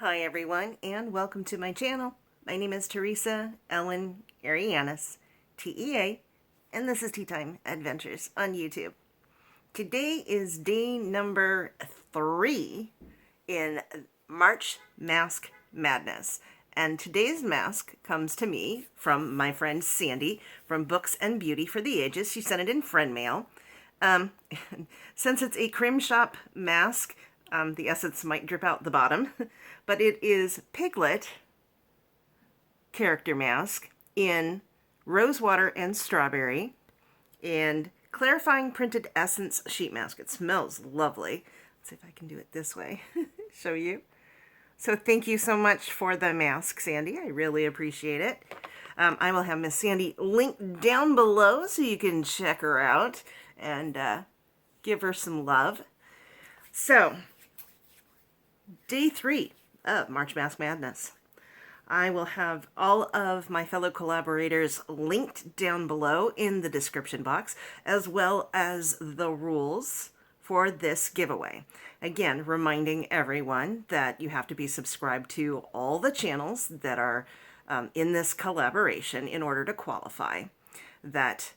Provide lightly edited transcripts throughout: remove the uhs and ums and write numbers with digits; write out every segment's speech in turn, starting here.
Hi everyone, and welcome to my channel. My name is Teresa Ellen Arianis, T.E.A., and this is Tea Time Adventures on YouTube. Today is day number 3 in March Mask Madness, and today's mask comes to me from my friend Sandie from Books and Beauty for the Ages. She sent it in friend mail. Since it's a Creme shop mask, the essence might drip out the bottom, but it is Piglet character mask in rosewater and strawberry and clarifying printed essence sheet mask. It smells lovely. Let's see if I can do it this way, show you. So thank you so much for the mask, Sandie. I really appreciate it. I will have Miss Sandie linked down below so you can check her out and give her some love. So, day 3 of March Mask Madness. I will have all of my fellow collaborators linked down below in the description box, as well as the rules for this giveaway. Again, reminding everyone that you have to be subscribed to all the channels that are in this collaboration in order to qualify. That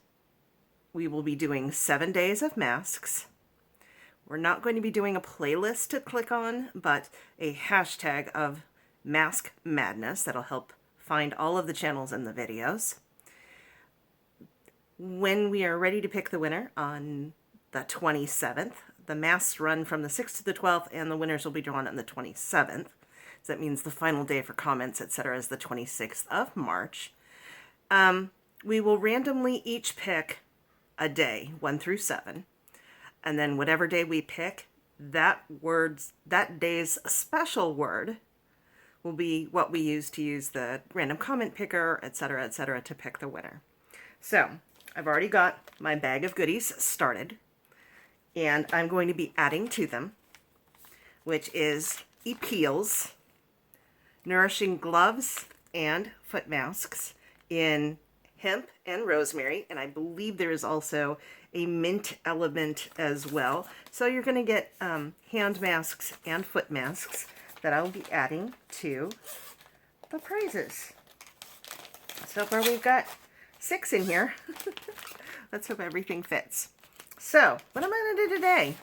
we will be doing 7 days of masks. We're not going to be doing a playlist to click on, but a hashtag of Mask Madness that'll help find all of the channels in the videos. When we are ready to pick the winner on the 27th, the masks run from the 6th to the 12th, and the winners will be drawn on the 27th. So that means the final day for comments, etc., is the 26th of March. We will randomly each pick a day, 1 through 7. And then whatever day we pick, that day's special word will be what we use the random comment picker, etc., to pick the winner. So I've already got my bag of goodies started, and I'm going to be adding to them, which is Peels, nourishing gloves and foot masks in hemp and rosemary, and I believe there is also a mint element as well. So you're going to get hand masks and foot masks that I'll be adding to the prizes. So far we've got 6 in here. Let's hope everything fits. So what am I going to do today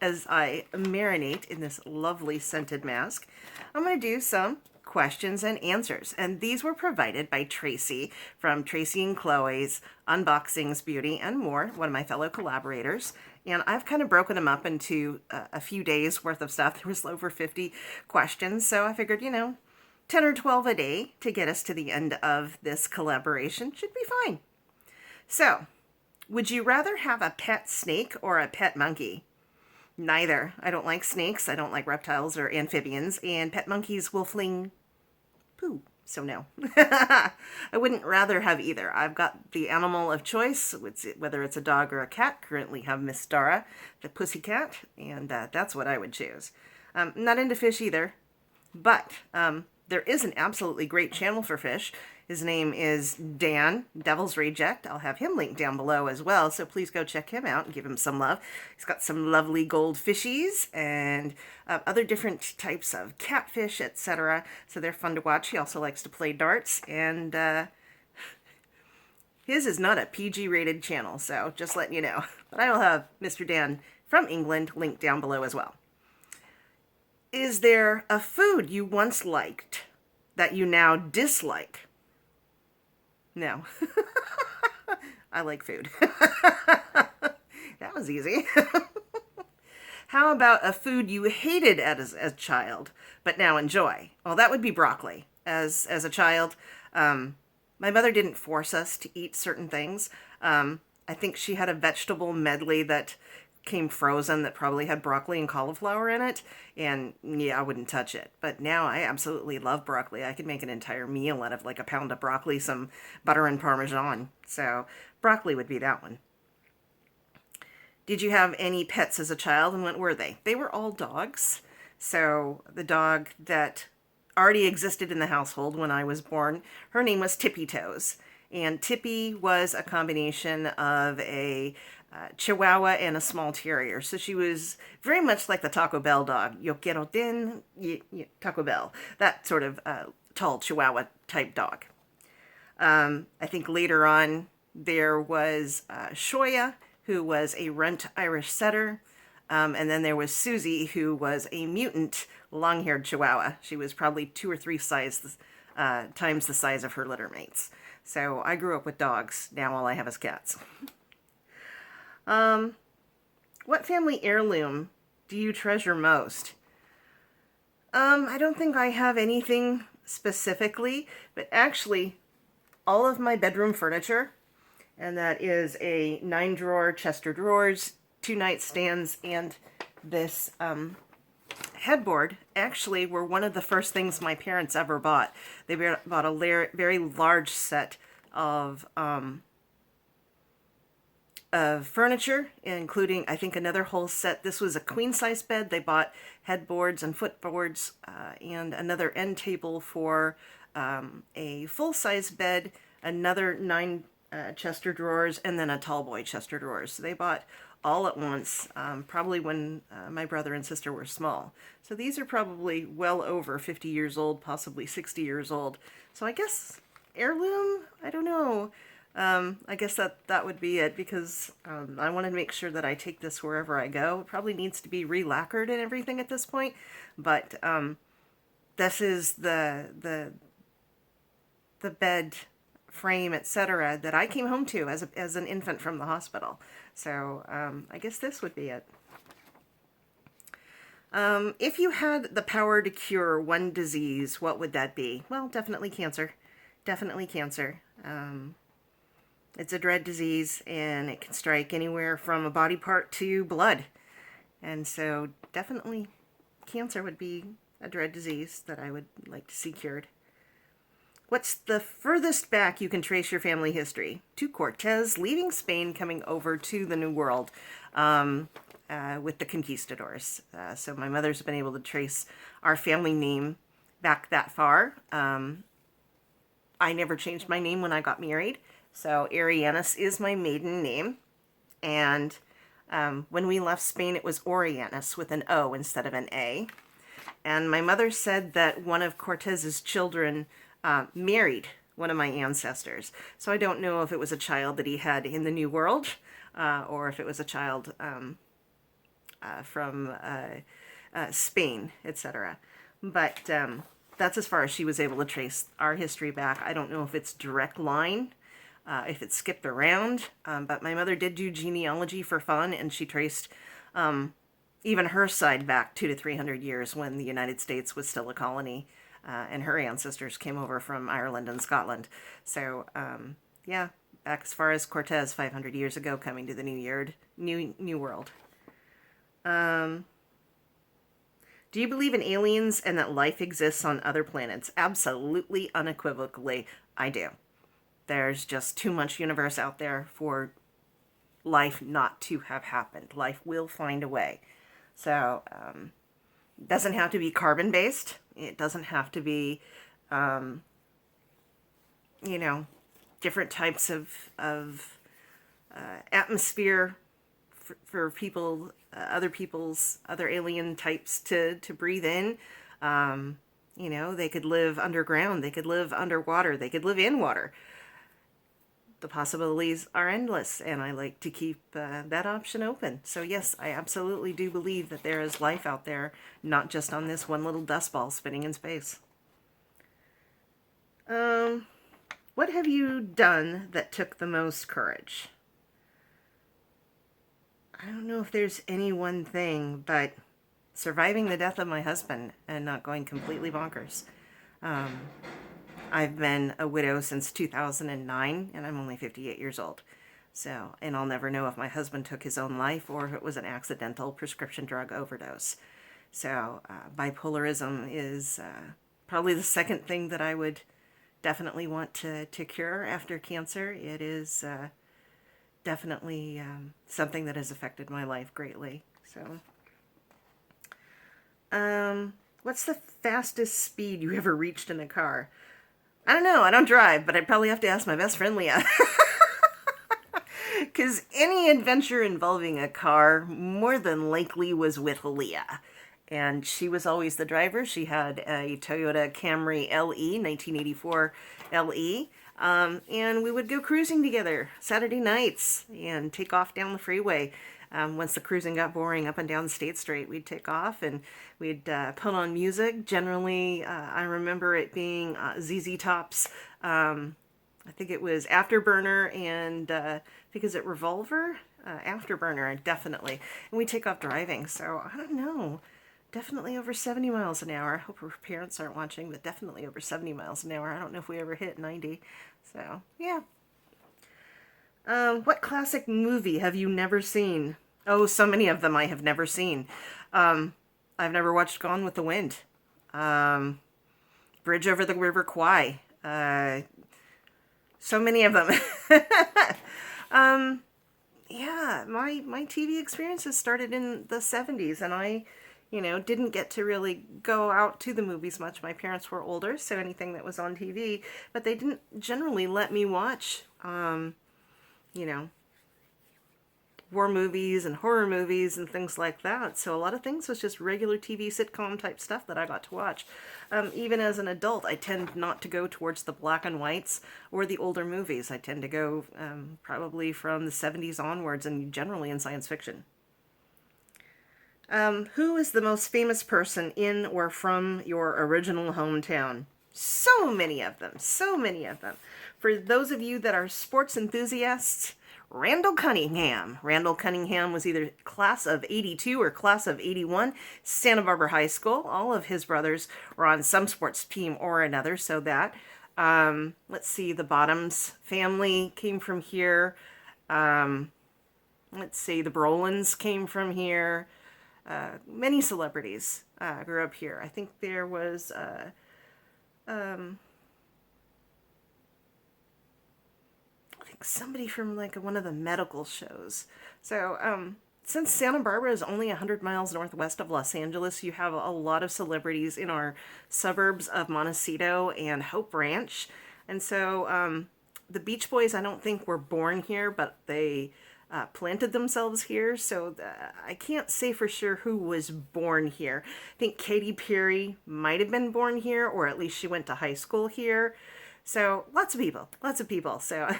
as I marinate in this lovely scented mask? I'm going to do some questions and answers, and these were provided by Tracey from Tracey and Chloe's Unboxings, Beauty and More, one of my fellow collaborators, and I've kind of broken them up into a few days worth of stuff. There was over 50 questions, so I figured, 10 or 12 a day to get us to the end of this collaboration should be fine. So, would you rather have a pet snake or a pet monkey? Neither. I don't like snakes, I don't like reptiles or amphibians, and pet monkeys will fling poo, so no. I wouldn't rather have either. I've got the animal of choice, whether it's a dog or a cat. Currently have Miss Dara, the pussycat, and that's what I would choose. Not into fish either, but there is an absolutely great channel for fish. His name is Dan, Devil's Reject. I'll have him linked down below as well, so please go check him out and give him some love. He's got some lovely gold fishies and other different types of catfish, etc. So they're fun to watch. He also likes to play darts, and his is not a PG-rated channel, so just letting you know. But I will have Mr. Dan from England linked down below as well. Is there a food you once liked that you now dislike? No. I like food. That was easy. How about a food you hated as a child, but now enjoy? Well, that would be broccoli. As a child, my mother didn't force us to eat certain things. I think she had a vegetable medley that came frozen that probably had broccoli and cauliflower in it, and yeah, I wouldn't touch it. But now I absolutely love broccoli. I could make an entire meal out of like a pound of broccoli, some butter and Parmesan. So broccoli would be that one. Did you have any pets as a child, and what were they? They were all dogs. So the dog that already existed in the household when I was born, her name was Tippy Toes. And Tippy was a combination of a Chihuahua and a small terrier. So she was very much like the Taco Bell dog. Yo quiero din, Taco Bell. That sort of tall Chihuahua type dog. I think later on there was Shoya, who was a runt Irish setter. And then there was Susie, who was a mutant long-haired Chihuahua. She was probably 2 or 3 times the size of her litter mates. So I grew up with dogs. Now all I have is cats. What family heirloom do you treasure most? I don't think I have anything specifically, but actually all of my bedroom furniture, and that is a 9-drawer chest of drawers, 2 nightstands, and this headboard, actually were one of the first things my parents ever bought. They bought a very large set of furniture, including, I think, another whole set. This was a queen-size bed. They bought headboards and footboards and another end table for a full-size bed, another 9 chest of drawers, and then a tall boy chest of drawers. So they bought all at once, probably when my brother and sister were small. So these are probably well over 50 years old, possibly 60 years old. So I guess heirloom? I don't know. I guess that would be it, because I want to make sure that I take this wherever I go. It probably needs to be re-lacquered and everything at this point, but this is the bed frame, etc., that I came home to as an infant from the hospital. So I guess this would be it. If you had the power to cure one disease, what would that be? Well, definitely cancer. Definitely cancer. It's a dread disease, and it can strike anywhere from a body part to blood. And so definitely cancer would be a dread disease that I would like to see cured. What's the furthest back you can trace your family history? To Cortez, leaving Spain, coming over to the New World with the conquistadors. So my mother's been able to trace our family name back that far. I never changed my name when I got married. So Arianis is my maiden name. And when we left Spain, it was Orianis with an O instead of an A. And my mother said that one of Cortez's children married one of my ancestors. So I don't know if it was a child that he had in the New World or if it was a child from Spain, etc. But that's as far as she was able to trace our history back. I don't know if it's direct line, if it skipped around, but my mother did do genealogy for fun, and she traced even her side back 200 to 300 years when the United States was still a colony, and her ancestors came over from Ireland and Scotland. So yeah, back as far as Cortez 500 years ago, coming to the New World. Do you believe in aliens and that life exists on other planets? Absolutely, unequivocally, I do. There's just too much universe out there for life not to have happened. Life will find a way. So, it doesn't have to be carbon-based. It doesn't have to be, different types of atmosphere for people, other alien types to breathe in. They could live underground, they could live underwater, they could live in water. The possibilities are endless, and I like to keep that option open. So yes, I absolutely do believe that there is life out there, not just on this one little dust ball spinning in space. What have you done that took the most courage? I don't know if there's any one thing, but surviving the death of my husband and not going completely bonkers. I've been a widow since 2009, and I'm only 58 years old. So, and I'll never know if my husband took his own life or if it was an accidental prescription drug overdose. So, bipolarism is probably the second thing that I would definitely want to cure after cancer. It is definitely something that has affected my life greatly. So, what's the fastest speed you ever reached in a car? I don't know. I don't drive, but I'd probably have to ask my best friend, Leah. Because any adventure involving a car more than likely was with Leah. And she was always the driver. She had a Toyota Camry LE, 1984 LE. And we would go cruising together Saturday nights and take off down the freeway. Once the cruising got boring up and down State Street, we'd take off and we'd put on music. Generally, I remember it being ZZ Top's, I think it was Afterburner and I think is it Revolver? Afterburner, definitely. And we take off driving, so I don't know. Definitely over 70 miles an hour. I hope her parents aren't watching, but definitely over 70 miles an hour. I don't know if we ever hit 90. So, yeah. What classic movie have you never seen? Oh, so many of them I have never seen. I've never watched Gone with the Wind. Bridge over the River Kwai. So many of them. Yeah, my TV experiences started in the 70s, and I, didn't get to really go out to the movies much. My parents were older, so anything that was on TV, but they didn't generally let me watch, war movies and horror movies and things like that. So a lot of things was just regular TV sitcom type stuff that I got to watch. Even as an adult, I tend not to go towards the black and whites or the older movies. I tend to go probably from the 70s onwards, and generally in science fiction. Who is the most famous person in or from your original hometown? So many of them. So many of them. For those of you that are sports enthusiasts, Randall Cunningham. Randall Cunningham was either class of 82 or class of 81, Santa Barbara High School. All of his brothers were on some sports team or another, so that. Let's see, the Bottoms family came from here. Let's see, the Brolins came from here. Many celebrities grew up here. I think there was... somebody from like one of the medical shows. So since Santa Barbara is only 100 miles northwest of Los Angeles, you have a lot of celebrities in our suburbs of Montecito and Hope Ranch. And so the Beach Boys, I don't think were born here, but they planted themselves here. So I can't say for sure who was born here. I think Katy Perry might have been born here, or at least she went to high school here. So lots of people. So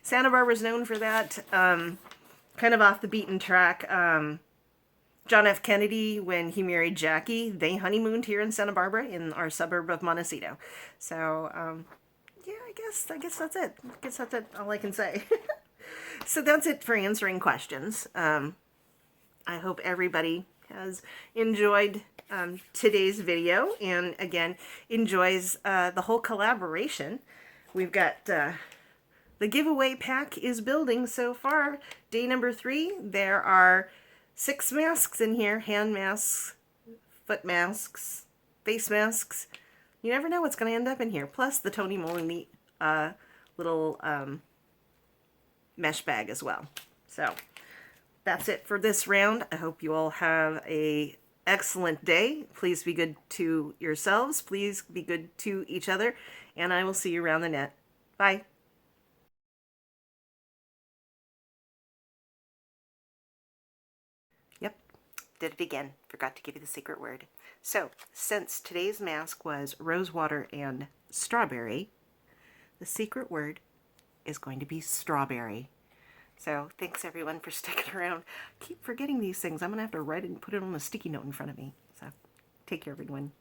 Santa Barbara's known for that. Kind of off the beaten track. John F. Kennedy, when he married Jackie, they honeymooned here in Santa Barbara in our suburb of Montecito. So yeah, I guess that's it. I guess that's it. All I can say. So that's it for answering questions. I hope everybody has enjoyed today's video, and again enjoys the whole collaboration. We've got the giveaway pack is building so far. Day number 3, there are 6 masks in here: hand masks, foot masks, face masks. You never know what's going to end up in here, plus the Tony Moloney little mesh bag as well. So that's it for this round. I hope you all have a excellent day. Please be good to yourselves. Please be good to each other. And I will see you around the net. Bye. Yep, did it again. Forgot to give you the secret word. So, since today's mask was rosewater and strawberry, the secret word is going to be strawberry. So thanks everyone for sticking around. I keep forgetting these things. I'm going to have to write it and put it on a sticky note in front of me. So take care everyone.